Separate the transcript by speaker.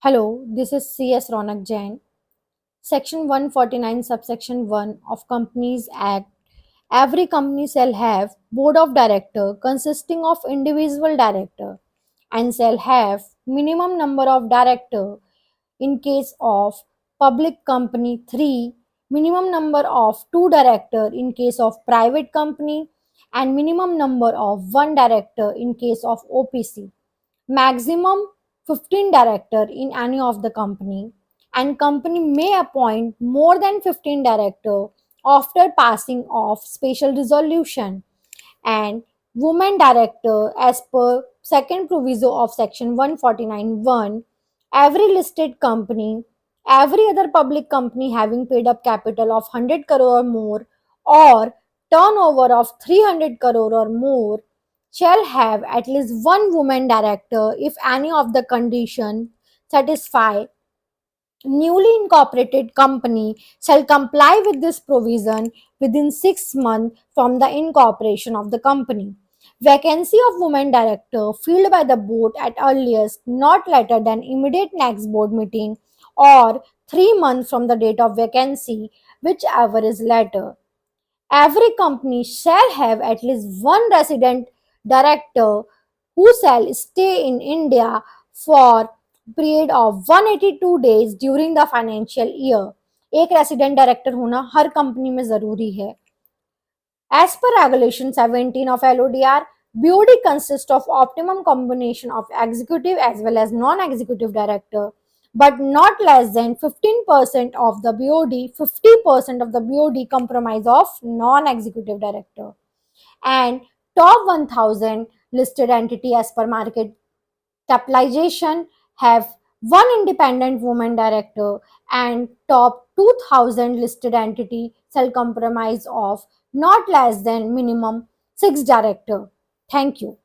Speaker 1: Hello, this is CS Ronak Jain. Section 149, subsection 1 of Companies Act. Every company shall have board of director consisting of individual director and shall have minimum number of director in case of public company 3, minimum number of 2 director in case of private company and minimum number of 1 director in case of OPC, maximum 15 director in any of the company, and company may appoint more than 15 director after passing of special resolution, and women director as per second proviso of section 149(1). Every listed company, every other public company having paid up capital of 100 crore or more or turnover of 300 crore or more shall have at least one woman director if any of the conditions satisfy. Newly incorporated company shall comply with this provision within 6 months from the incorporation of the company. Vacancy of woman director filled by the board at earliest not later than immediate next board meeting or 3 months from the date of vacancy, whichever is later. Every company shall have at least one resident director who shall stay in India for period of 182 days during the financial year. एक resident director होना हर company में जरूरी है. As per Regulation 17 of LODR, BOD consists of optimum combination of executive as well as non-executive director, but not less than 15% of the BOD, 50% of the BOD comprise of non-executive director. And top 1000 listed entity as per market capitalization have one independent woman director, and top 2000 listed entity shall comprise of not less than minimum 6 director. Thank you.